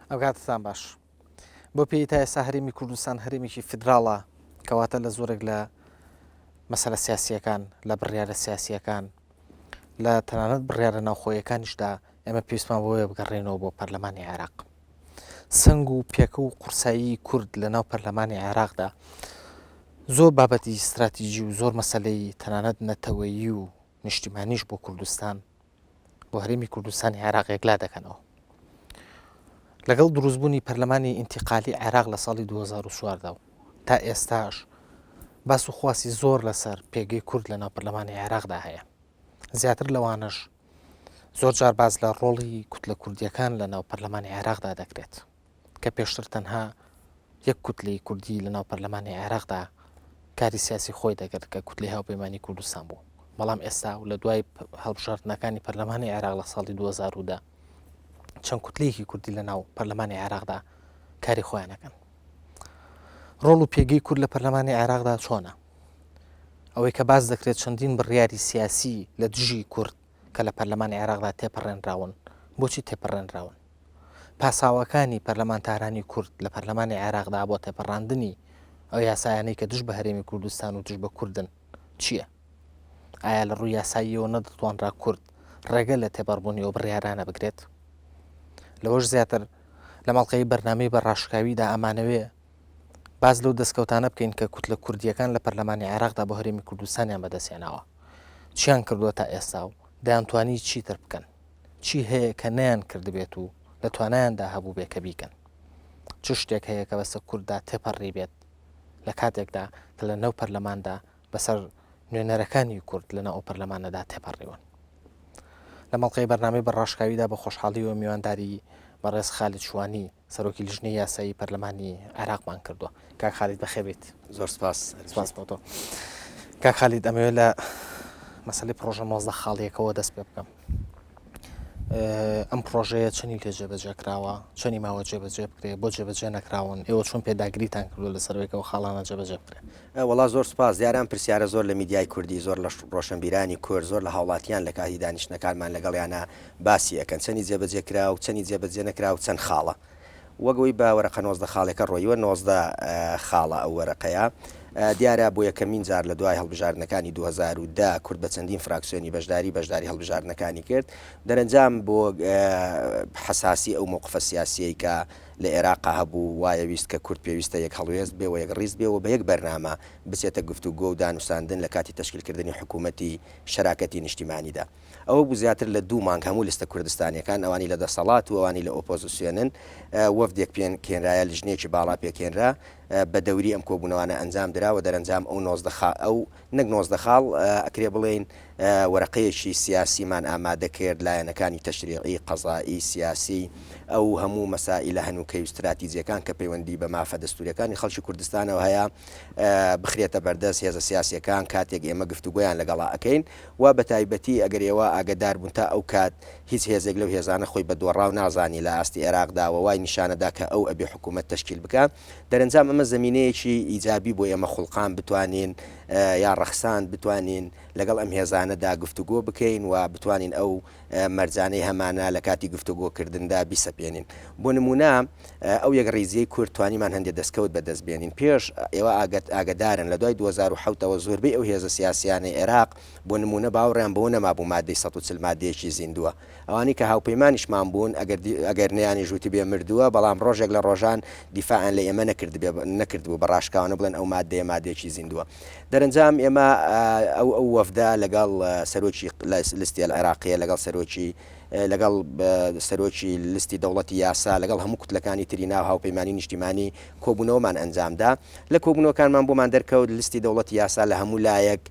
ئەو کاتتان باش بۆ پێی تا ئێستا هەرێمی کوردستان هەرێمێکی فدراڵە کەواتە لە زۆرێک لە مەسەلە سیاسیەکان لە بڕیارە سیاسیەکان لە تەنانەت بڕیارە ناوخۆیەکانیشدا ئێمە پێویستمان بۆیە بگەڕێنەوە بۆ پەرلەمانی عێراق سنگ و پێکە و قورسایی کورد لە ناو پەرلەمانی عێراقدا زۆر بابەتی استراتیژی و زۆر مەسلەی تەنانەت نەتەوەیی و نیشتیمانیش بۆ کوردستان بۆ هەرێمی کوردستانی عێراق یەکلا دەکەنەوە لەگەڵ دروستبوونی پەرلەمانی ئینتیقالی عێراق لە ساڵی 2004دا و تا ئێستاش باس و خواسی زۆر لەسەر پێگەی کورد لە ناو پەرلەمانی عێراقدا هەیە زیاتر لەوانش زۆر جار باز لە ڕۆڵی کوتلە کوردیەکان لە ناو پەرلەمانی عێراقدا دەکرێت کە پێشتر تەنها یەک کوتلەی کوردی لە ناو پەرلەمانی عێراقدا کاری سیاسی خۆی دەکرد کە کوتلی هاوپەیمانی کوردستان بوو بەڵام ئێستا و لە دوای هەڵبژاردنەکانی پەرلەمانی عێراق لە ساڵی 2010دا چەند کوتلەیەکی کوردی لە ناو پەرلەمانی عێراقدا کاری خۆیانەکەن ڕۆڵ و پێگەی کورد لە پەرلەمانی عێراقدا چۆنە ئەوەی کە باز دەکرێت چەندین بڕیاری سیاسی لە دژی کورد کە لە پەرلەمانی عێراقدا تێپەڕێنراون بۆچی تێپەڕێنراون پاساوەکانی پەرلەمانتارانی کورد لە پەرلەمانی عێراقدا بۆ تێپەڕاندنی ئەو یاسایانەی کە دژ بە هەرێمی کوردستان و دژ بە کوردن چییە؟ ئایا لە ڕووی یاساییەوە نەدەتوانرا کورد ڕێگە لە تێپەڕبوونی ئەو بڕیارانە بگرێت؟ لەوەش زیاتر لە مەڵقەی بەرنامەی بە ڕاشکاویدا ئەمانەوێ باز لەو دەستکەوتانە بکەین کە کوتلە کوردیەکان لە پەرلەمانی عێراقدا بۆ هەرێمی کوردستانیان بەدەستێناوە چیان کردووە تا ئێستا و دەیانتوانی چیتر بکەن چی هەیە کە نەیان کردبێت و لە توانایاندا هەبوو بێ کە بیکەن چ شتێک هەیە کە بەسەر کووردا تێپەڕی بێت لە کاتێکدا کە لە نەو پەرلەماندا بەسەر نوێنەرەکانی کورد لە ناو پەرلەمانەدا تێپەڕیون لە مەڵقەی بەرنامەی بە ڕاشکاویدا بە خۆشحاڵی و میوانداری بەڕێز خالید شوانی سەرۆکی لیژنەی یاسایی پەرلەمانی عێراقمان کردووە کاک خالید بەخێبێت زۆر سپاس بۆ تۆ کاک خالید ئەمەوێت لە مەسەلەی پرۆژە 19 خاڵیەکەوە دەست پێ بکەم ئەم پرۆژەیە چەنی لێ جێبەجێ کراوە چەنی ماوە جێبەجێ بکرێت بۆ جێبەجێ نەکراون ئێوە چۆن پێداگریتان کردو لە سەرەوەیەوە خاڵانە جێبەجێ بکرێت وڵا زۆر سپاس دیاران پرسیارە زۆر لە میدیای کوردی زۆر لە ڕۆشنبیرانی کورد زۆر لە هاوڵاتیان لە کاتی دانیشتنەکانمان لەگەڵیانە باسی ئەەکەن چەندی جێبەجێ کرا و چەندی جێبەجێ نەکرا و چەند خاڵە وەگەوەی بە وەرەقە 19 خاڵێکە ڕۆیوە 19 خاڵە ئەو وەرەقەیە دیارە بۆ یەکەمین جار لە دوای هەڵبژاردنەکانی 2010 کورد بە چەندین فراکسیۆنی بەشداری هەڵبژاردنەکانی کرد دەرەنجام بۆ حساسی ئەو مووقفە سیاسیەی کە لە عێراقا هەبوو وایە ویست کە کورد پێویستە یەک هەڵوێست بێ و یەک ڕیز بێەوە بە یەک بەرنامە بچێتە گفتوگۆ و دانووساندن لە کاتی تەشکیلکردنی حکوومەتی شەراکەتی نیشتیمانیدا ئەوە بوو زیاتر لە 2 مانگ هەموو لستە کوردستانیەکان ئەوانی لە دەسەڵات و ئەوانی لە ئۆپۆزیسیۆنن وەفدێک کێنرایە لیژنەیەکی باڵا پێکێنرا بە دەوری ئەم کۆبوونەوانە ئەنجام درراوە دەرەنجام ئەو 19 خاڵ ئەکرێ بڵێن وەرەقەیەکی سیاسیمان ئامادە کرد لایەنەکانی تەشریعی قەزایی سیاسی ئەو هەموو مەسائلە هەنووکەی و استراتیزیەکان کە پەیوەندی بە مافە دەستوریەکانی خەڵکی کوردستانەوە هەیە بخرێتە بەردەست هێزە سیاسیەکان کاتێک ئێمە گفتوگویان لەگەڵا ئەەکەین و بە تایبەتی ئەگەر ئێوە ئاگدار بوون تا ئەو کات هیچ هێزێک لەو هێزانە خۆی بە دۆڕاو نازانی لە ئاستی عێراقداوە وای نیشانەدا کە ئەو ئەبێ حکوومەت تەشکیل بکە دەرەنجام ئەمە زمینەیەکی ئیجابی بۆ ئێمە خوڵقان بتوانین یا ڕەخسان بتوانین لەگەڵ ئەم هێزانەدا گفتوگۆ بکەین و بتوانین ئەو مەرجانەی هەمانە لە کاتی گفتوگۆکردندا بیسەپێنین بۆ نمونە ئەو یەک ڕیزیەی کورد توانیمان هەندێک دەستکەوت بەدەستبێنین پێش ئێوە ئاگدارن لە دوای 2010ەوە زۆربەی ئەو هێزە سیاسیانی عێراق بۆ نمونە باوەڕیان بۆ نەمابوو مادەی 140 مادەیەکی زیندووە ئەوانی کە هاوپەیمانیشمان بوون ئەگەر نەیانی ژووتی بێ مردووە بەڵام ڕۆژێک لە ڕۆژان دیفاعان لە ئێمە نەکردبوو بە ڕاشکاوانە بڵێن ئەو مادەیەکی زیندووە دەرەنجام ئێمە ئەو وەفدا لەگەڵ سەرۆکی لستی العێراقیە لەگەڵ سەرۆکی لستی دەوڵەتی یاسا لەگەڵ هەموو کوتلەکانی تری ناو هاوپەیمانی نیشتیمانی کۆبوونەوەمان ئەنجامدا لە کۆبوونەوەکانمان بۆمان دەرکەوت لستی دەوڵەتی یاسا لە هەموو لایەک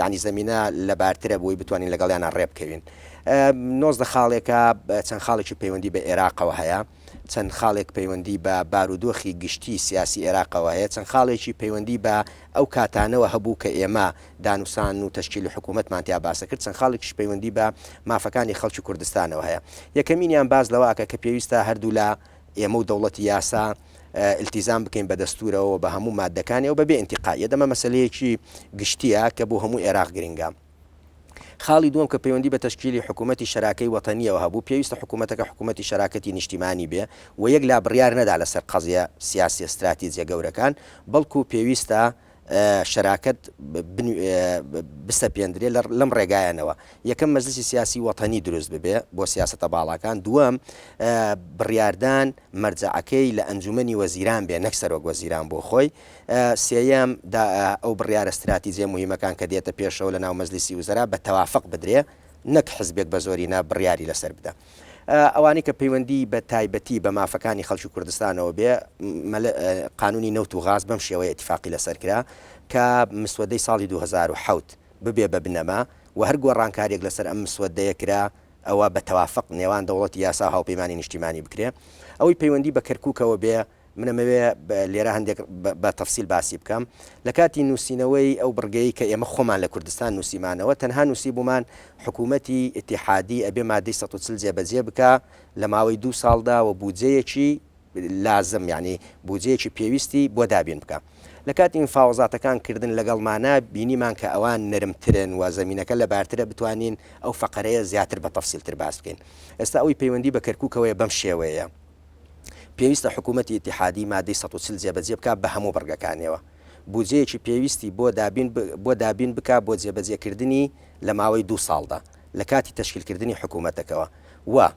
ینی زەمینە لە بارترە بۆی بتوانین لەگەڵیانە ڕێبکەوین 19 خاڵێکە چەند خاڵێکی پەیوەندی بە عێراقەوە هەیە چەند خاڵێک پەیوەندی بە بارودۆخی گشتی سیاسی عێراقەوە هەیە چەند خاڵێکی پەیوەندی بە ئەو کاتانەوە هەبوو کە ئێمە دانووسان و تەشکیل حکوومەتمان تیا باسە کرد چەند خاڵێکیش پەیوەندی بە مافەکانی خەڵکی کوردستانەوە هەیە یەکەمینیان باز لەواکە کە پێویستە هەردوو لە ئێمە و دەوڵەتی یاسا التیزام بکەین بە دەستورەوە بە هەموو مادەکانی و بەبێ ئینتیقایە دەمە مەسلەیەکی گشتیە کە بۆ هەموو عێراق گرنگە خاڵی دووەم کە پەیوەندی بە تەشکیلی حکوومەتی شەراکەی وەتەنیەوە هەبوو پێویستە حکوومەتەکە حکوومەتی شەراکەتی نیشتیمانی بێ و یەک لا بڕیار نەدا لەسەر قەزیە سیاسی استراتیجیە گەورەکان بەڵکو پێویستە شەراکەت بسەپێندرێ لەم ڕێگایانەوە یەکەم مەجلیسی سیاسی وەتەنی دروست ببێ بۆ سیاسەتە باڵاکان دووەم بڕیاردان مەرجەعەکەی لە ئەنجومەنی وەزیران بێ نەک سەرۆک وەزیران بۆ خۆی سێیەم ئەو بڕیارە استراتیجیە مهمەکان کە دێتە پێشەوە لە ناو مەجلیسی وزەرا بە تەوافق بدرێ نەک حزبێک بە زۆرینا بڕیاری لەسەر بدە ئەوانەی کە پەیوەندی بە تایبەتی بە مافەکانی خەڵکی کوردستانەوە بێ قانونی نەوت و غاز بەم شێوەیە اتفاقی لەسەرکرا کە مسودەی ساڵی 2007 ببێ بە بنەما و هەر گۆڕانکاریێک لەسەر ئەم مسودەیە کرا ئەوە بە تەوافق نێوان دەوڵەتی یاسا هاوپەیمانی نیشتیمانی بکرێ ئەوەی پەیوەندی بە کەرکووکەوە بێ منەمەوێ لێرە هەندێک بە تەفسیل باسی بکەم لە کاتی نووسینەوەی ئەو بڕگەی کە ئێمە خۆمان لە کوردستان نووسیمانەوە تەنها نووسی بوومان حکوومەتی ئیتیحادی ئەبێ مادەی 140 جێبەجێ بکە لە ماوەی 2 ساڵدا و بودجەیەکی لازم یعنی بودجەیەکی پێویستی بۆ دابین بکە لە کاتی مفاوەزاتەکان کردن لەگەڵمانە بینیمان کە ئەوان نرمترن و زەمینەکە لە بارترە بتوانین ئەو فەقەرەیە زیاتر بە تەفسیلتر باس بکەین ئێستا ئەوی پەیوەندی بە کەرکووکەوەیە بەم شێوەیە پێویستە حکوومەتی ئیتیحادی مادەی 140 جێبەجێ بکە بە هەموو بەرگەکانەوە بودجەیەکی پێویستی بۆ دابین بکە بۆ جێبەجێکردنی لە ماوەی 2 ساڵدا لە کاتی تەشکیلکردنی حکوومەتەکەەوە و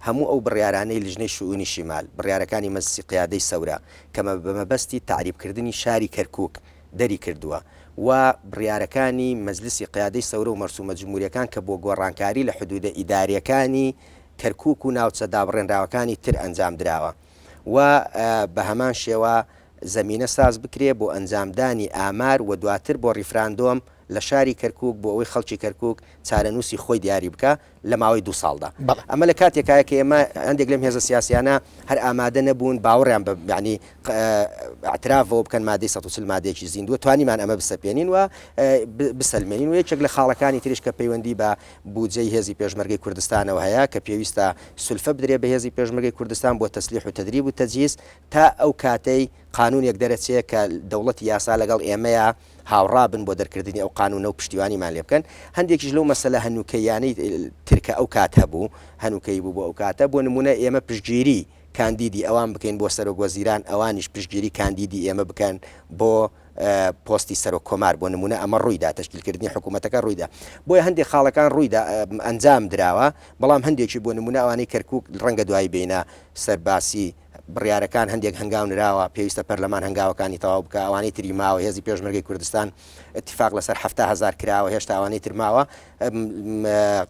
هەموو ئەو بڕیارانەی لژنەی شؤونی شیمال بڕیارەکانی مەجلیسی قیادەی سەورە کەمە بەمەبەستی تعریبکردنی شاری کەرکووک دەری کردووە و بڕیارەکانی مەجلیسی قیادەی سەورە و مەرسومە جمهوریەکان کە بۆ گۆڕانکاری لە حدودە ئیداریەکانی کەرکووک و ناوچە دابڕێنراوەکانی تر ئەنجام درراوە و بە هەمان شێوە زەمینە ساز بکرێ بۆ ئەنجامدانی ئامار و دواتر بۆ ڕیفراندۆم لە شاری کەرکووک بۆ ئەوەی خەڵکی کەرکووک چارەنووسی خۆی دیاری بکە لە ماوەی 2 ساڵدا ئەمە لە کاتێکایە کە ئێمە هەندێک لەم هێزە سیاسیانە هەر ئامادە نەبوون باوەڕیان بە یعنی اعترافەوە بکەن مادەی 140 مادەیەکی زیندووە توانیمان ئەمە بسەپێنین و بسەلمێنین و یەکێک لە خاڵەکانی تریش کە پەیوەندی بە بودجەی هێزی پێشمەرگەی کوردستانەوە هەیە کە پێویستە سولفە بدرێ بە هێزی پێشمەرگەی کوردستان بۆ تەسلیح و تەدریب و تەجهیز تا ئەو کاتەی قانونێک دەرەچێت کە دەوڵەتی یاسا لەگەڵ ئێمەیە هاوڕابن بۆ دەرکردنی ئەو قانونە و پشتیوانیمان لێ بکەن هەندێکیش لەو مەسەلە هەنووکەیانەی ترکە ئەو کات هەبوو هەنووکەی بوو بۆ ئەو کاتە بۆ نمونە ئێمە پشتگیری کاندیدی ئەوان بکەین بۆ سەرۆک وەزیران ئەوانیش پشتگیری کاندیدی ئێمە بکەن بۆ پۆستی سەرۆک کۆمار بۆ نمونە ئەمە ڕوویدا تەشکیلکردنی حکوومەتەکە ڕوویدا بۆیە هەندێک خاڵەکان ڕوویدا ئەنجام دراوە بەڵام هەندێکی بۆ نمونە ئەوانەی کەرکووک ڕەنگە دوای بینە سەرباسی بڕیارەکان هەندێک هەنگاونراوە پێویستە پەرلەمان هەنگاوەکانی تەواو بکە ئەوانەی تری ماوە هێزی پێشمەرگەی کوردستان اتفاق لەسەر 700,000 کراوە هێشتا ئەوانەی تر ماوە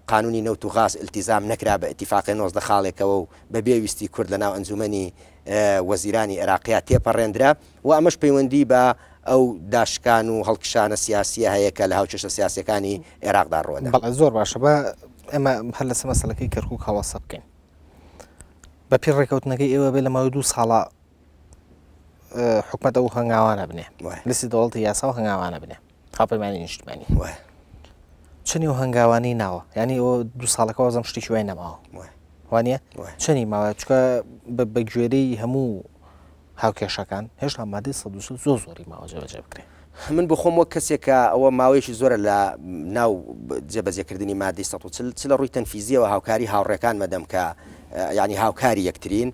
قانونی نەوت و غاز التیزام نەکرا بە اتفاقی 19 خاڵێکەوە و بە بێویستی کورد لەناو ئەنجومەنی وەزیرانی عێراقیە تێپەڕێنرا و ئەمەش پەیوەندی بە ئەو داشکان و هەڵکشانە سیاسیە هەیە کە لە هاوچەشە سیاسەکانی عێراقدا ڕۆدا بەڵێ زۆر باشە بە ئەمە هەر لەسەر مەسەلەکەی کەرکووک هەڵەسە بکەین بە پێ ڕێکەوتنەکەی ئێوە بێ لە ماوەی 2 ساڵە حکومەت ئەو هەنگاوانە بنێ لەسی دەوڵەتی یاسا و هەنگاوانە بنێ هاوپەیمانی نیشتیمانی چنی و هەنگاوانی ناوە ینی ئەوە 2 ساڵەکەەوە زەم شتێکی وای نەماوە وانە چنی ماوە چکە بە گوێرەی هەموو هاوکێشەکان هێشتا مادەی 140 زۆری ماوە جێبەجێ بکرێ من بۆ خۆم وەک کەسێکە ئەوە ماوەیەکی زۆرە لە ناو جێبەجێکردنی مادەی 140 چ لە ڕووی تەنفیزیەوە هاوکاری هاوڕێکان مەدەم کە یعنی هاوکاری یەکترین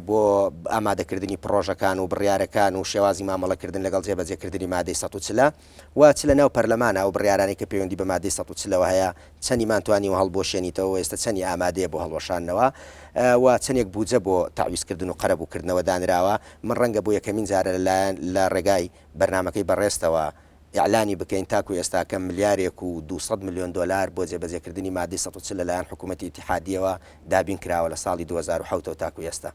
بۆ ئامادەکردنی پرۆژەکان و بڕیارەکان و شێوازی مامەڵەکردن لەگەڵ جێبەجێکردنی مادەی 140 و چ لە ناو پەرلەمانە و بڕیارانی کە پەیوەندی بە مادەی 140ەوە هەیە چەندیمان توانی و هەڵبۆشێنیتەوە ئێستا چەندی ئامادەیە بۆ هەڵوەشانەوە و چەندێک بودجە بۆ تعویزکردن و قەرەبووکردنەوە دانراوە من ڕەنگە بۆ یەکەمین جارە لە ڕێگای بەرنمەکەی بەڕێستەوە ئیعلانی بکەین تاکو ئێستاکە ملیارێک و 200 میلیۆن دلار بۆ جێبەجێکردنی مادەی 140 لەلایەن حکوومەتی ئیتیحادیەوە دابین کراوە لە ساڵی 2007 تاکو ئێستا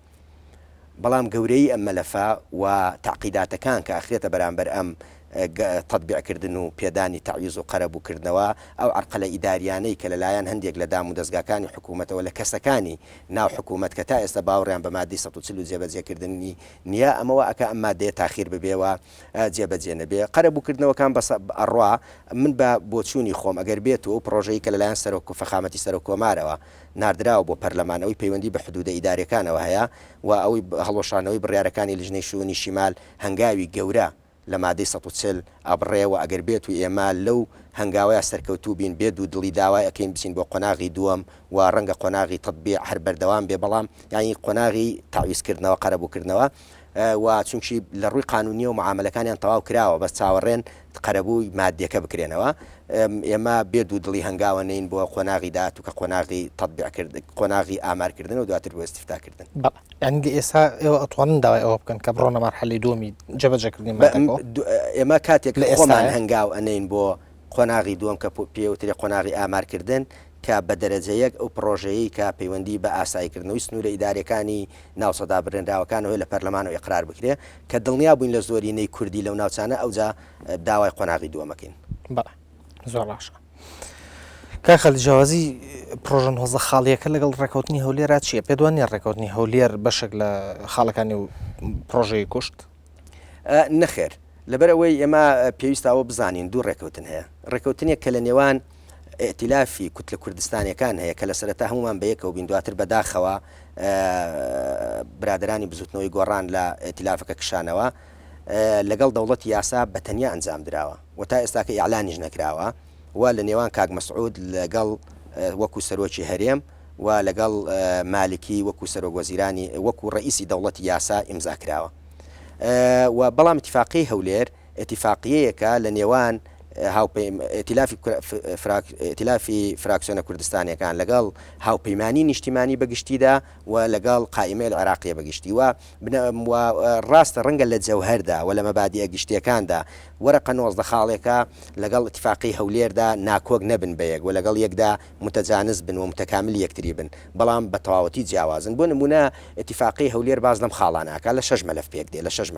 بەڵام گەورەی ئەم مەلەفە و تعقیداتەکان کە ئەخرێتە بەرامبەر ئەم تەطبیعکردن و پێدانی تعویز و قەرەبووکردنەوە ئەو عەرقەلە ئیداریانەی کە لەلایەن هەندێک لە دام و دەستگاکانی حکوومەتەوە لە کەسەکانی ناو حکوومەت کە تا ئێستا باوەڕیان بە مادەی 140 جێبەجێکردنی نییە ئەمەوە ئەکە ئەم مادەیە تاخیر ببێەوە جێبەجێ نەبێ قەرەبووکردنەوەکان بە ئەڕوا من بە بۆچوونی خۆم ئەگەر بێت و پرۆژەی کە لەلایەن سەرۆک و فەخامەتی سەرۆک کۆمارەوە ناردراوە بۆ پەرلەمانەوەی پەیوەندی بە حدودە ئیدارەکانەوە هەیە و ئەوەی هەڵۆشانەوەی بڕیارەکانی لژنەی شؤونی شیمال هەنگاوی گەورە لە مادەی 140 ئابڕێەوە ئەگەر بێت و ئێمە لەو هەنگاوەیە سەرکەوتوو بین بێت و دڵی داوای ئەەکەین بچین بۆ قۆناغی دووەم و ڕەنگە قۆناغی تەطبیع هەر بەردەوام بێ بەڵام یانی قۆناغی تعویزکردنەوە قەرەبووکردنەوە و چونکی لە ڕووی قانونیە و معاملەکانیان تەواو کراوە بەس چاوەڕێن قەرەبووی مادیەکە بکرێنەوە ئێمە بێت و دڵی هەنگاوە نین بۆ قۆناغی داات و کە قۆناغی تەطبیعکرد قۆناغی ئامارکردن و دواتر بۆ ئستیفتاکردن ینگە ئێستا ئێوە ئەتوانن داوای ئەوە بکەن کە بڕۆنە مەرحەلەی دووەمی جەبەجەکردنی ئێمە کاتێک لە خۆمان هەنگاو ئەنین بۆ قۆناغی دووەم کە پێوتری قۆناغی ئامارکردن کە بە دەرەجەیەک ئەو پرۆژەیە کە پەیوەندی بە ئاساییکردنەوەی سنوورە ئیدارەکانی ناوسەدا برێنراوەکانەوەی لە پەرلەمان و ئیقرار بکرێ کە دڵنیا بووین لە زۆرینەی کوردی لەو ناوچانە ئەوجا داوای قۆناغی دووەمەکەین. زۆر باشە. کا خەلی جیاوازی پرۆژن هۆزە خاڵیەکە لەگەڵ ڕێکەوتنی هەولێرا چییە؟ پێ دوانیە ڕێکەوتنی هەولێر بەشێک لە خاڵەکانی و پرۆژەی کوشت؟ نەخێر لەبەرەوەی ئێمە پێویستاوە بزانین دوو ڕێکەوتن هەیە. ڕێکەوتنێک کە لە نێوان ئێتیلافی کوتلە کوردستانیەکان هەیە کە لە سەرەتا هەمومان بەیەکەوە بین دواتر بەداخەوە برادرانی بزوتنەوەی گۆڕان لە ئێتیلافەکە کشانەوە لەگەڵ دەوڵەتی یاسا بەتەنیا ئەنجام دراوە و تا ئێستاکە ئیعلانیش نەکراوە و لە نێوان کاک مەسعود لەگەڵ وەکو سەرۆکی هەرێم و لەگەڵ مالکی وەکو سەرۆک وەزیرانی وەکو ڕئیسی دەوڵەتی یاسا ئیمزاکراوە و بەڵام اتفاقی هەولێر اتفاقیەیەکە لە نێوان ئێتیلافی فراکسیۆنە کوردستانیەکان لەگەڵ هاوپەیمانی نیشتیمانی بەگشتیدا و لەگەڵ قائیمەی عێراقیە بەگشتی و ڕاستە ڕەنگە لە جەوهەردا و لە مەبادیە گشتیەکاندا وەرەقە 19 خاڵێکە لەگەڵ اتفاقی هەولێردا ناکۆک نەبن بەیەک و لەگەڵ یەکدا متەجانس بن و متەکامل یەکتری بن بەڵام بە تەواوەتی جیاوازن. بۆ نمونە اتفاقی هەولێر باز لەم خاڵاناکە لە 6 مەلەف پێک دێ لە 6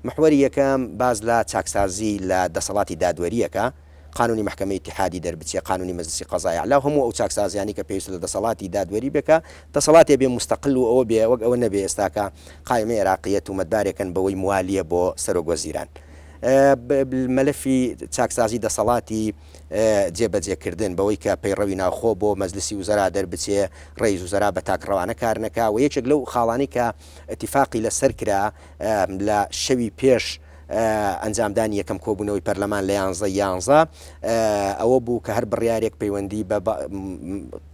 محوەری یەکەم باز لە چاکسازی لە دەسەڵاتی دادوەریەکە قانونی محکمەی اتحادی دەربچێ قانونی مەجلیسی قەزای عەلا هەموو ئەو چاکسازیانی کە پێویستە لە دەسەڵاتی دادوەری بکە دەسەڵاتێ بێ مستەقل و ئەوە بێ وەک ئەوە نەبێ ئێستاکە قایمەی عێراقیەت و مەتبارێکن بەوەی موالیە بۆ سەرۆک وەزیران. مەلەفی چاکسازی دەسەڵاتی جێبەجێکردن بەوەی کە پەیڕەوی ناوخۆ بۆ مەجلیسی وزەرا دەربچێ ڕێیز وزەرا بە تاکڕەوانە کار نەکا و یەکێک لەو خاڵانی کە اتفاقی لەسەر کرا لە شەوی پێش ئەنجامدانی یەکەم کۆبوونەوەی پەرلەمان لە 11 ئەوە بوو کە هەر بڕیارێک پەیوەندی بە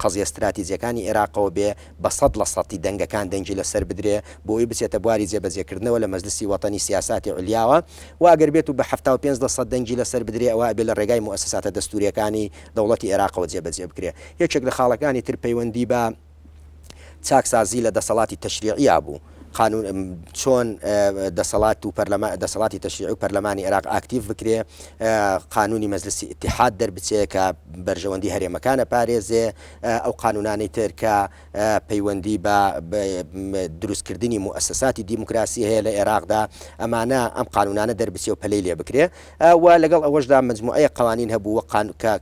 قەزیە استراتیجیەکانی عێراقەوە بێ بە 100% دەنگەکان دەنگی لەسەر بدرێ بۆی بچێتە بواری جێبەجێکردنەوە لە مەجلیسی وەتانی سیاساتی عولیاوە و ئەگەر بێت و بە 75% دەنگی لەسەر بدرێ ئەوە بێ لە ڕێگای موسساتە دەستوریەکانی دەوڵەتی عێراقەوە جێبەجێ بکرێ. یەکێک لە خاڵەکانی تر پەیوەندی بە چاکسازی لە دەسەڵاتی تەشریعیا بوو. قانون چۆن دەسەڵاتی تەشریعی و پەرلەمانی عێراق ئاکتیڤ بکرێ قانونی مەجلیسی ئیتیحاد دەربچێ کە بەرژەوەندی هەرێمەکانە پارێزێ ئەو قانونانەی تر کە پەیوەندی بە دروستکردنی موسساتی دیموکراسی هەیە لە عێراقدا ئەمانە ئەم قانونانە دەربچێ و پەلەی لێ بکرێ و لەگەڵ ئەوەشدا مجموعەیە قوانین هەبوو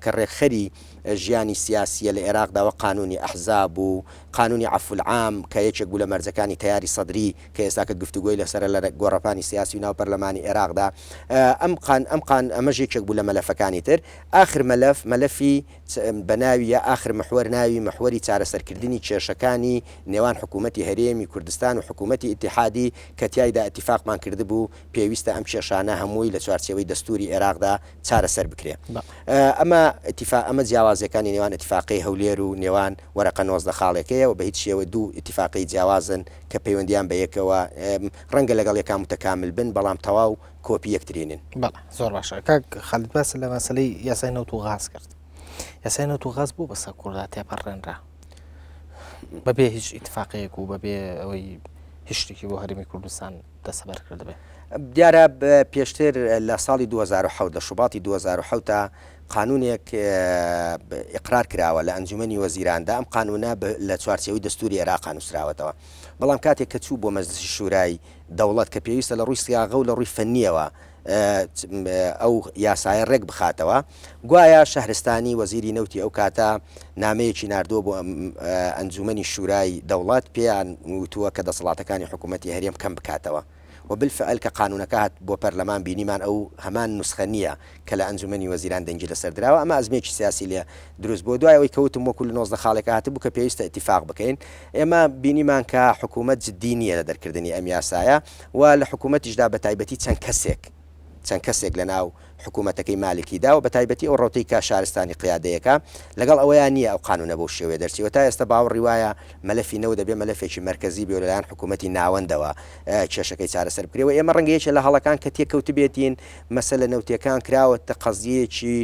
کە ڕێکخەری ژیانی سیاسیە لە عێراقدا و قانونی ئەحزاب و قانونی عەفو العام کە یەکێک بوو لە مەرجەکانی تەیاری سەدری کە ئێستاکە گفتوگۆی لەسەر لە گۆڕەپانی سیاسی و ناو پەرلەمانی عێراقدا ئەمەش یەکێک بوو لە مەلەفەکانی تر. آخر مەلەفی بەناویە آخر محوەر ناوی محوەری چارەسەرکردنی کێشەکانی نێوان حکوومەتی هەرێمی کوردستان و حکوومەتی ئیتیحادی کە تیایدا ئەتیفاقمان کردبوو پێویستە ئەم کێشانە هەمووی لە چوارچێوەی دەستوری عێراقدا چارەسەر بکرێ. ئەمە جیاوازەکانی نێوان اتفاقی هەولێر و نێوان وەرەقە 19 خاڵێکەیە و بە هیچ شێوە دوو اتفاقی جیاوازن کە پەیوەندیان بە یەکەوە ڕەنگە لەگەڵ یەکان متەکامل بن بەڵام تەواو کۆپی یەکترینن. زۆر باشە. کاک خالید باس لە مەسەلەی یاسای نەوت و غاز کرد. یاسای نەوت و غاز بوو بەسە کووردا تێپەڕێنرا بەبێ هیچ ئیتفاقەیەک و بەبێ ئەوەی هیچ شتێکی بۆ هەرێمی کوردستان دەسەبەر کردبێ. دیارە پێشتر لە ساڵی 2007 لە شوباتی 2007 تا قانونێک ئیقرار کراوە لە ئەنجومەنی وەزیراندا ئەم قانونە لە چوارچێوەی دەستوری عێراق نووسراوەتەوە بەڵام کاتێک کە چوو بۆ مەجلیسی شورای دەوڵەت کە پێویستە لە ڕووی سیاغە و لە ڕووی فەنیەوە ئەو یاسایە ڕێک بخاتەوە گوایە شەهرستانی وەزیری نەوتی ئەو کاتە نامەیەکی ناردووە بۆ ئەنجومەنی شورای دەوڵەت پێیان وتووە کە دەسەڵاتەکانی حکوومەتی هەرێم کەم بکاتەوە وبالفعل کە قانونەکە هات بۆ پەرلەمان بینیمان ئەو هەمان نوسخە نییە کە لە ئەنجومەنی وەزیران دەنگی لەسەر دراوە ئەمە ئەزمێکی سیاسی لێ دروست بۆ دوایەوەی کەوتم وەکو لە 19 خاڵێکە هاتبوو کە پێویستە ئیتیفاق بکەین ئێمە بینیمان کە حکوومەت جددی نییە لە دەرکردنی ئەم یاسایە و لە حکوومەتیشدا بە تایبەتی چەند کەسێک چەند کەسێک لە ناو حکوومەتەکەی مالکیدا و بە تایبەتی ئەو ڕۆتەی کا شارستانی قیادەیەەکە لەگەڵ ئەوەیان نییە ئەو قانونە بەو شێوێ دەرچیوە تا ئێستا باوەڕی وایە مەلەفی نەوت دەبێت مەلەفێکی مرکزی بێ لەلایەن حکوومەتی ناوەندەوە کێشەکەی چارەسەر بکرێەوە ئێمە ڕەنگەیەکە لە هەڵەکان کە تێکەوت بێتین مەسەلە نەوتەکان کراوەتە قەزیەکی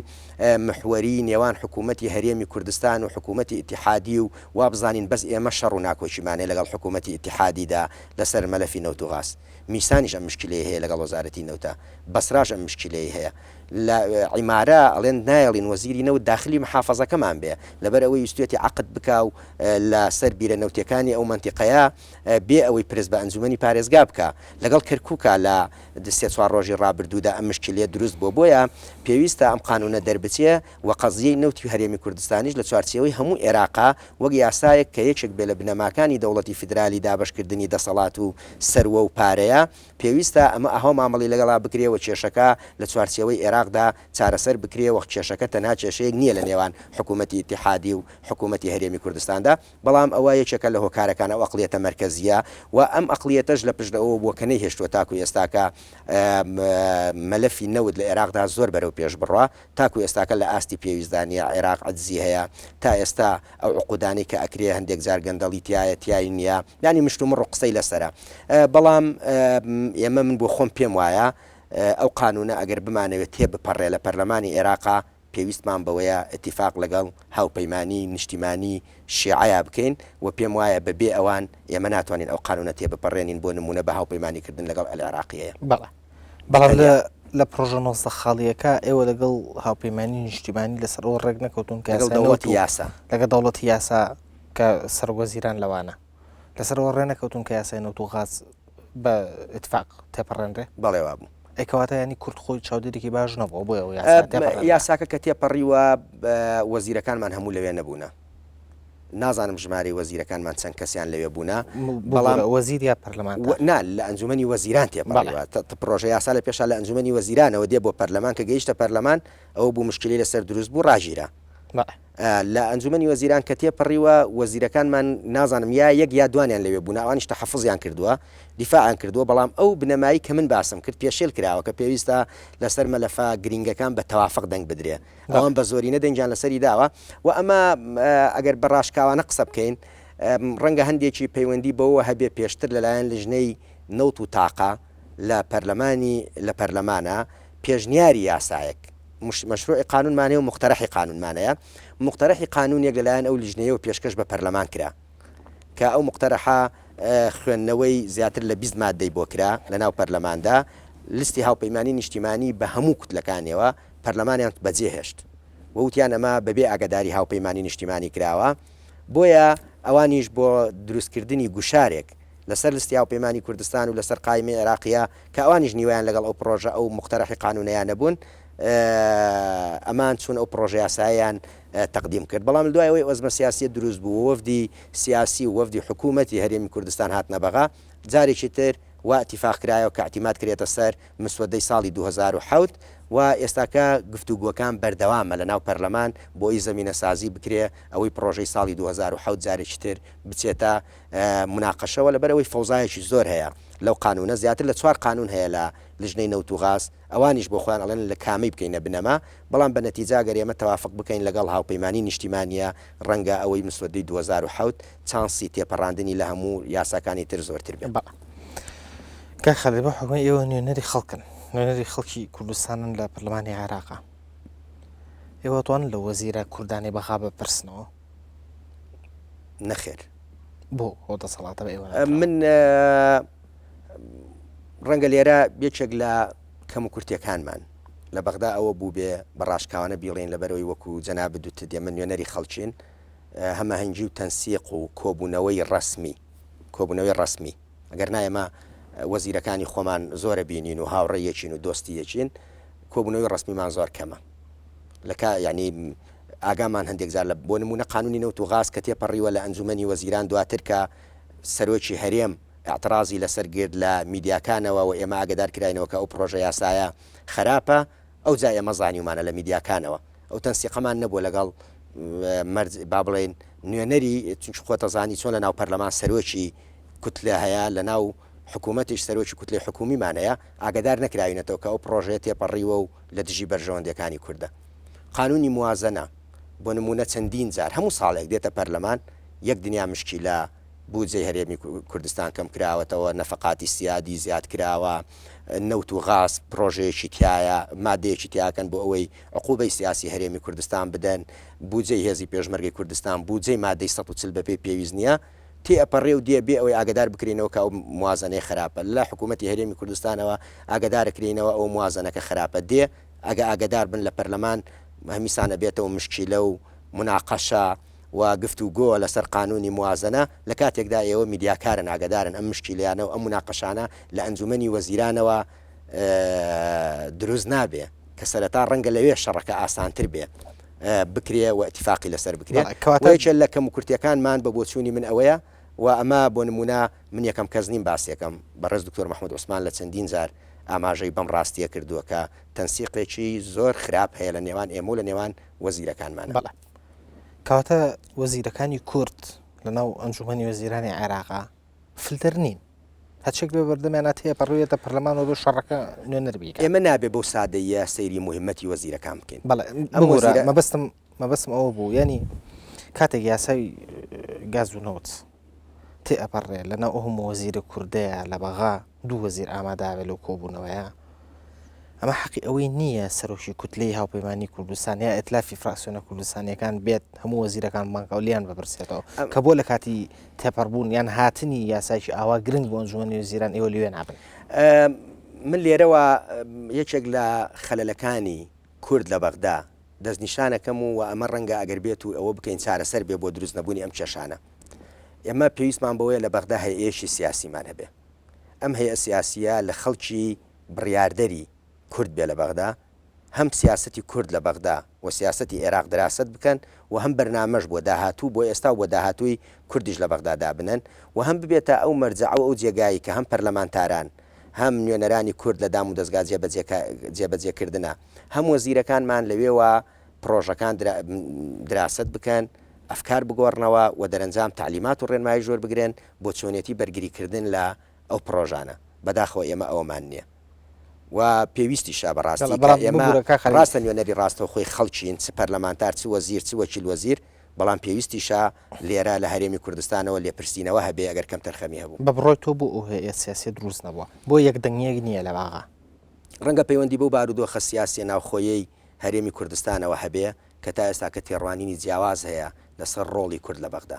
محوەری نێوان حکوومەتی هەرێمی کوردستان و حکوومەتی ئیتیحادی و وابزانین بەس ئێمە شەڕ و ناکۆچیمانەیە لەگەڵ حکوومەتی ئیتیحادیدا لەسەر مەلەفی نەوت و غاز میسانیش ئەم مشکلەیە هەیە لەگەڵ وەزارەتی نەوتە بەسراژ ئەم مشکلەیە هەیە لە عیمارە ئەڵێن نایڵین وەزیری نەوت داخلی محافەزەکەمان بێ لەبەر ئەوەی ویستێتی عقد بکا و لە سەر بیرە نەوتەکانی ئەو منتیقەیە بێ ئەوەی پرس بە ئەنجومەنی پارێزگا بکە لەگەڵ کەرکووکە لە سێ چوار ڕۆژی ڕابردوودا ئەم مشکلێ دروست بۆیە پێویستە ئەم قانونە دەربچێ و قەزیەی نەوتی هەرێمی کوردستانیش لە چوارچێەوەی هەموو عێراقا وەک یاسایەک کە یەکێک بێ لە بنەماکانی دەوڵەتی فیدرالی دابشکردنی دەسەڵات و سەروە و پارەیە پێویستە ئەمە ئەهۆ مامەڵی لەگەڵا بکرێەوە کێشەکە لە چوارچێەوەی عێراقدا چارەسەر بکرێەوە کێشەکە تەنها کێشەیەک نییە لە نێوان حکوومەتی ئیتیحادی و حکوومەتی هەرێمی کوردستاندا بەڵام ئەوە یەکێکە لە هۆکارەکان ئەو ئەقلیەتە مرکزیە و ئەم ئەقلیەتەش لە پشتەوە بۆکەنەی هێشتووە تاکو ئێستاکە مەلەفی نەوت لە عێراقدا زۆر بەرەو پێش بڕوا تاکو ئێستاکە لە ئاستی پێویستدانە عێراق عجزی هەیە تا ئێستا ئەو عقودانی کە ئەکرێ هەندێک جار گەندەڵی تایە تیایی نییە ینی مشتومڕ قسەی لەسرە بەڵام ئێمە من بۆ خۆم پێم وایە ئەو قانونە ئەگەر بمانەوێت تێ بپەڕێ لە پەرلەمانی عێراقا پێویستمان بەوەیە ئەتیفاق لەگەڵ هاوپەیمانی نیشتیمانی شیعەیە بکەین و پێم وایە بەبێ ئەوان ئێمە ناتوانین ئەو قانونە تێ بپەڕێنین بۆ نمونە بە هاوپەیمانیکردن لەگەڵ العێراقیەیە بەڵام لە پرۆژە نۆزدە خاڵیەکە ئێوە لەگەڵ هاوپەیمانی نیشتیمانی لەسەر ئەوە ڕێک نەکەوتون کە دەوڵەتی یاسا لەگە دەوڵەتی یاسا کە سەرۆەزیران لەوانە لەسەرەوە ڕێ نەکەوتون کە یاسای نەوت و غاز بە ئتفاق تێپەڕێنرێ بەڵێ وابوو ئەیکەواتە ینی کورد خۆی چاودێکی باش نەبووە بۆ ئەو یاساکە کە تێپەڕیوە وەزیرەکانمان هەموو لەوێ نەبوونە نازانم ژمارەی وەزیرەکانمان چەند کەسیان لەوێ بوونا بەڵام وەزیر یا پەرلەمان نا لە ئەنجومەنی وەزیران تێپەڕیوە پرۆژە یاسا لە پێشا لە ئەنجومەنی وەزیرانەوە دێ بۆ پەرلەمان کە گەیشتە پەرلەمان ئەوە بوو مشکلی لەسەر دروست بوو ڕاژیرە لە ئەنجومەنی وەزیران کە تێپەڕیوە وەزیرەکانمان نازانم یا یەک یا دوانیان لەوێ بوون ئەوانیش تەحەفوزیان کردووە دیفاعیان کردووە بەڵام ئەو بنەمایی کە من باسم کرد پێشێل کراوە کە پێویستە لەسەر مەلەفە گرنگەکان بە تەوافق دەنگ بدرێ ئەوان بە زۆرینە دەنجیان لەسەری داوە و ئەمە ئەگەر بەڕاشکاوانە قسە بکەین ڕەنگە هەندێکی پەیوەندی بەوە هەبێ پێشتر لەلایەن لژنەی نەوت و تاقا لە پەرلەمانە پێشنیاری یاسایەک مشروع قانونمانەیە و مقتەرەحی قانونمانەیە مقتەرەحی قانونێک لەلایەن ئەو لیژنەیە و پێشکەش بە پەرلەمان کرا کە ئەو مقتەرەحە خوێندنەوەی زیاتر لە 20 مادەی بۆ کرا لە ناو پەرلەماندا لیستی هاوپەیمانی نیشتیمانی بە هەموو کوتلەکانیەوە پەرلەمانیان بەجێهێشت ووتیان ئەمە بەبێ ئاگاداری هاوپەیمانی نیشتیمانی کراوە بۆیە ئەوانیش بۆ دروستکردنی گوشارێک لەسەر لیستی هاوپەیمانی کوردستان و لەسەر قایمە عێراقیە کە ئەوانیش نیویان لەگەڵ ئەو پرۆژە ئەو مقتەرەحی قانونیان نەبوون ئەمان چون ئەو پرۆژه یاساییان تەقدیم کرد بەڵام دوایەوەی ئۆزمە سیاسی دروست بوو وەفدی سیاسی و وەفدی حکوومەتی هەرێمی کوردستان هاتنە بەغا جارێکی تر و اتفاق کرایەوە کە اعتیماد کرێتە سەر مسودەی ساڵی 2007 و ئێستاکە گفتوگوەکان بەردەوامە لە ناو پەرلەمان بۆی زەمینە سازی بکرێ ئەوەی پرۆژەی ساڵی 2007 جارێکی تر بچێتە مناقەشەوە لەبەرەوەی فەوزایەکی زۆر هەیە لەو قانونە زیاتر لە 4 قانون هەیە لە لژنەی نەوت و غاز ئەوانیش بۆ خۆیان ئەڵێن لە کامی بکەینە بنەما بەڵام بە نەتیجا گەر ئێمە تەوافق بکەین لەگەڵ هاوپەیمانی نیشتیمانیە ڕەنگە ئەوەی مسودەی 2007 چانسی تێپەڕاندنی لە هەموو یاساکانی تر زۆرتر بێت کە خەڵێ بە حکومە ئێوە نوێنەری خەڵکن نوێنەری خەڵکی کوردستانن لە پەرلەمانی عێراقا ئێوە توانن لە وەزیرە کوردانی بەخا بپرسنەوە نەخێر بۆ ئەو دەسەڵاتە بە ئێوە من ڕەنگە لێرە بێچێک لە کەم و کورتەکانمان لە بەغدا ئەوە بوو بێ بەڕاشکاوانە بیڵێن لەبەرەوەی وەکو جەناب دوت دێمە نوێنەری خەڵکین هەماهەنگی و تەنسیق و کۆبوونەوەی ڕسمی ئەگەر نایەمە وەزیرەکانی خۆمان زۆرە بینین و هاوڕێیەکین و دۆستیەکین کۆبوونەوەی ڕسمیمان زۆر کەمە لەکە یعنی ئاگامان هەندێک زار لە بۆ نمونە قانونی نەوت و غاز کە تێپەڕیوە لە ئەنجومەنی وەزیران دواتر کە سەرۆکی هەرێم اعترازی لەسەر گرد لە میدیاکانەوە و ئێمە ئاگدار کراینەوە کە ئو پرۆژە یاسایە خراپە ئەو جای ئەمە زانیومانە لە میدیاکانەوە ئەو تەنسیقەمان نەبووە لەگەڵ با بڵێن نوێنەری چونچ خۆتە زانی چۆن لە ناو پەرلەمان سەرۆکی کوتلە هەیە لە ناو حکوومەتیش سەرۆکی کوتلەی حکومیمانەیە ئاگدار نەکراوینەتەوە کە ئەو پرۆژێت تێپەڕیوە و لە دژی بەرژەوەندەکانی کووردە. قانونی موازنە بۆ نمونە چەندین جار هەموو ساڵێک دێتە پەرلەمان یەک دنیا مشکیلە بودجەی هەرێمی کوردستان کەم کراوەتەوە، نەفقاتی سیادی زیاد کراوە، نەوت و غاز پرۆژەیەکی تایە مادەیەکی تیاکەن بۆ ئەوەی عقوبەی سیاسی هەرێمی کوردستان بدەن، بودجەی هێزی پێشمەرگی کوردستان بودجەی مادەی 140 بەپێ پێویست نییە تێئەپەڕێ و دێ بێ ئەوەی ئاگدار بکرێنەوە کە ئەو موازنەی خراپە لە حکوومەتی هەرێمی کوردستانەوە ئاگدارەکرێنەوە ئەو موازنەکە خراپە دێ ئەگە ئاگدار بن لە پەرلەمان هەمیسانە بێتەوە مشکیلە و مناقەشە و گفتوگۆ لەسەر قانونی موازنە لە کاتێکدا ئێوە میدیاکارن ئاگدارن ئەم مشکیلیانە و ئەم مناقەشانە لە ئەنجومەنی وەزیرانەوە دروست نابێ کە سەرەتا ڕەنگە لەوێ شەڕەکە ئاسانتر بێ بکرێ و ئەتیفاقی لەسەر بکرێت لە کەم کورتەکانمان بە بۆچوونی من ئەوەیە و ئەمە بۆ نمونە من یەکەم کەس نیم باسیەکەم بەڕێز دکتۆر مەحموود عوسمان لە چەندین جار ئاماژەی بەم ڕاستیە کردووە کە تەنسیقێکی زۆر خراپ هەیە لە نێوان ئێمە و لە نێوان وەزیرەکانمانە. کەواتە وەزیرەکانی کورد لەناو ئەنجومەنی وەزیرانی عێراقا فلتر نین هەچێک بێ بەردەمیانات هەیە پەڕوویەتە پەرلەمانەوە بۆ شەڕەکە نوێ نەربی ئێمە نابێ بەو سادەیە سەیری مهمەتی وەزیرەکان بکەین. مەبەستم ئەوە بوو ینی کاتێک یاسای گاز و نەوت تێئەپەڕێ لەناو ئەوم وەزیرە کوردەیە لە بەغا دوو وەزیر ئاماداوێ لەو کۆبوونەوەیە ئەمە حەقی ئەوەی نییە سەرۆکی کوتلەی هاوپەیمانی کوردستان یا ئەتلافی فراکسیۆنە کوردستانیەکان بێت هەموو وەزیرەکان بانکەولیان بپرسێتەوە کە بۆ لە کاتی تێپەڕبوون یان هاتنی یاسایکی ئاوا گرنگ بۆ ئەنجومەنی وەزیران ئێوە لەوێ نابن. من لێرەوە یەکێک لە خەلەلەکانی کورد لە بەغدا دەستنیشانەکەم و ئەمە ڕەنگە ئەگەر بێت و ئەوە بکەین چارەسەر بێ بۆ دروست نەبوونی ئەم کێشانە. ئێمە پێویستمان بەوەیە لە بەغدا هەیەشی سیاسیمان هەبێ. ئەم هەیە سیاسیە لە خەڵکی بڕیاردەری کورد بێ لە بەغدا هەم سیاسەتی کورد لە بەغدا و سیاسەتی عێراق دراست بکەن و هەم بەرنامەش بۆ داهاتوو بۆ ئێستا بۆ داهاتووی کوردیش لە بەغدادا بنن و هەم ببێتە ئەو مەرجەع ئەو جێگایی کە هەم پەرلەمانتاران هەم نوێنەرانی کورد لە دام و دەستگا جێبەجێکردنە هەم وەزیرەکانمان لەوێوە پرۆژەکان دراست بکەن ئەفکار بگۆڕنەوە و دەرەنجام تعلیمات و ڕێنمایی زۆر بگرێن بۆ چۆنێتی بەرگریکردن لە ئەو پرۆژانە بەداخەوە ئێمە ئەوەمان نییە و پێویستی شا بەڕاستی ئێمە ڕاستە نوێنەری ڕاستەوە خۆی خەڵکیین چ پەرلەمانتار چ وەزیر چ وەکیل وەزیر بەڵام پێویستی شا لێرە لە هەرێمی کوردستانەوە لێپرسینەوە هەبێ ئەگەر کەم تەرخەمی هەبوو بە بڕۆی تۆ بۆ ئەو هەیە سیاسی دروست نەبووە بۆ یەک دەنگیەک نییە لە واغا ڕەنگە پەیوەندی بۆ بارودۆخە سیاسی ناوخۆیەی هەرێمی کوردستانەوە هەبێ کە تا ئێستا کە تێڕوانینی جیاواز هەیە لەسەر ڕۆڵی کورد لە بەغدا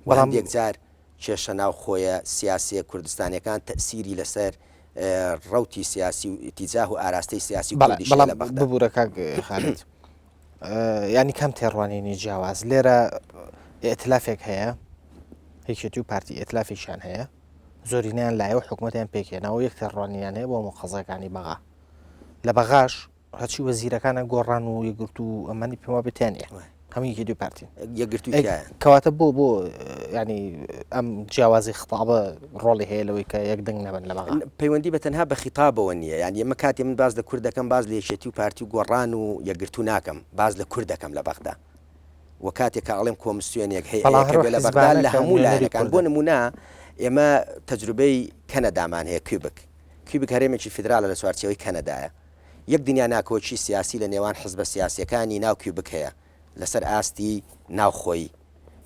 بەڵام یەکجار کێشە ناوخۆیە سیاسی کوردستانیەکان تەسیری لەسەر ڕوتی سیاسی و ئیتیجاه و ئاراستەی سیاسی کوردیش لە بەغدا ببوورە کاک خالد ینی کەم تێڕوانینی جیاواز لێرە ئێتلافێک هەیە هیچێتی و پارتی ئێتلافێکیان هەیە زۆرینیان لایەوە حکوومەتیان پێکێنەوە یەک تێڕوانیان هەیە بۆ مقەزەکانی بەغا لە بەغاش هەچی وەزیرەکانە گۆڕان و یەگرت و ئەمانی پێما بتێنێ هەموویەکی دوو پارتی کەواتە بۆ ینی ئەم جیاوازی خطابە ڕۆڵی هەیە لەوەی کە یەک دەنگ نەبن لە بەغا پەیوەندی بە تەنها بە خیتابەوە نییە یعنی ئێمە کاتێ من باز لە کورد دەکەم باز لە یەکێتی و پارتی و گۆڕان و یەکگرتو ناکەم باز لە کورد دەکەم لە بەغدا و کاتێک کە ئەڵێم کۆمسیۆنێک هەیە لە بەغدا لە هەموو لایەنەکان بۆ نمونە ئێمە تەجروبەی کەنەدامان هەیە کیوبک هەرێمێکی فیدراڵە لە چوارچەوەی کەنەدایە یەک دنیا ناکۆچی سیاسی لە نێوان حزبە سیاسیەکانی ناو کیوبک هەیە لەسەر ئاستی ناوخۆی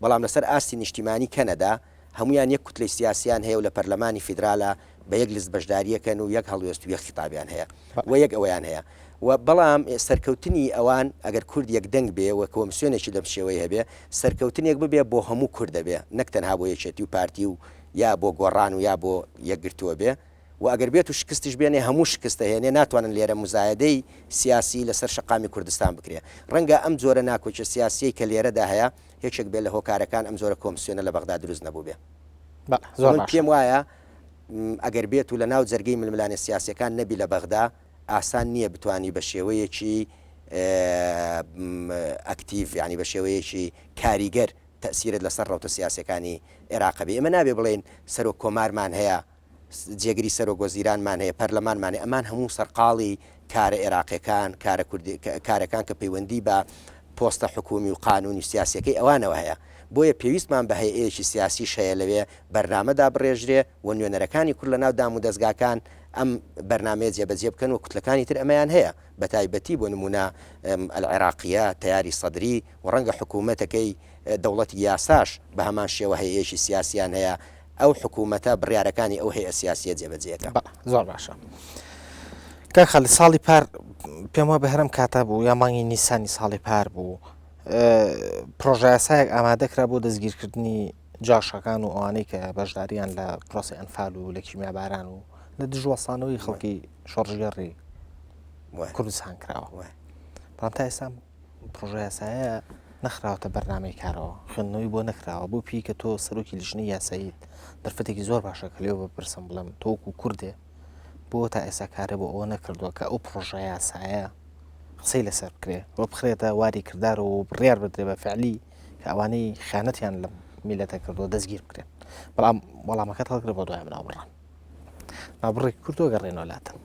بەڵام لەسەر ئاستی نیشتیمانی کەنەدا هەمویان یەک کوتلەی سیاسیان هەیە و لە پەرلەمانی فیدراالە بە یەک لست بەشداریەکەن و یەک هەڵوێست و یەک خیتابیان هەیە و یەک ئەویان هەیە و بەڵام سەرکەوتنی ئەوان ئەگەر کورد یەک دەنگ بێ و کۆمسیۆنێکی لەم شێوەی هەبێ سەرکەوتنێک ببێ بۆ هەموو کورد دەبێ نەک تەنها بۆ یەکێتی و پارتی و یا بۆ گۆڕان و یا بۆ یەکگرتووە بێ و ئەگەر بێت و شکستش بێنێ هەموو شکستە هێنێ ناتوانن لێرە مزایدەی سیاسی لەسەر شقامی کوردستان بکرێ ڕەنگە ئەم جۆرە ناکۆچە سیاسی کە لێرەدا هەیە هیچێک بێت لە هۆکارەکان ئەم جۆرە کۆمسیۆنە لە بەغدا دروست نەبوو بێ پێم وایە ئەگەر بێت و لە ناو جەرگەی ململانە سیاسەکان نەبی لە بەغدا ئاسان نییە بتانی بە شێوەیەکی ئەکتیڤ ینی بە شێوەیەکی کاریگەر تەسیرت لەسەر ڕەوتە سیاسەکانی عێراقەبی ئێمە نابێ بڵێن سەرۆک کۆمارمان هەیە جێگری سەرۆک وەزیرانمان هەیە پەرلەمانمانێ ئەمان هەموو سەرقاڵی کارە عێراقیەکان کارەکان کە پەیوەندی بە پۆستە حکومی و قانونی سیاسەکەی ئەوانەوە هەیە بۆیە پێویستمان بە هەیەیەکی سیاسی شەیە لەوێ بەرنامەدا بڕێژرێ و نوێنەرەکانی کورد لە ناو دام و دەستگاکان ئەم بەرنامەیە جێبەجێ بکەن و کوتلەکانی تر ئەمەیان هەیە بە تایبەتی بۆ نمونە العێراقیە تیاری سەدری و ڕەنگە حکوومەتەکەی دەوڵەتی یاساش بە هەمان شێوە هەیەیەکی سیاسیان هەیە ئەو حکوومەتە بڕیارەکانی ئەو هەیە سیاسیە جێبەجێەکە. زۆر باشە. کە خەڵی ساڵی پار پێم وە بە هەرم کاتە بوو یا مانگی نیسانی ساڵی پار بوو پرۆژە یاسایەک ئامادەکرا بۆ دەستگیرکردنی جاشەکان و ئەوانەی کە بەشداریان لە پرۆسی ئەنفال و لە کیمیاباران و لە دژوەسانەوەی خەڵکی شۆڕژگەڕی کوردستان کراوە. بەڵام تا ئێستا پرۆژە یاسایە نەخراوەتە بەرنامەی کارەوە خوێندنەوەی بۆ نەکراوە بۆ پێی کە تۆ سەرۆکی لیژنەی یاساییت دەرفەتێکی زۆر باشە کە لێوە بپرسم بڵێم تۆکو کوردێ بۆ تا ئێستا کارە بۆ ئەوە نەکردووە کە ئەو پرۆژە یاسایە قسەی لەسەر بکرێ بۆ بخرێتە واری کردار و بڕیار بدرێ بە فعلی کە ئەوانەی خیانەتیان لە میلەتە کردووە دەستگیر بکرێن. بەڵام وەڵامەکەت هەڵگرێ بۆ دوای مناوبڕان ناوبڕێکی کوردوە گەڕێنەوە لاتن.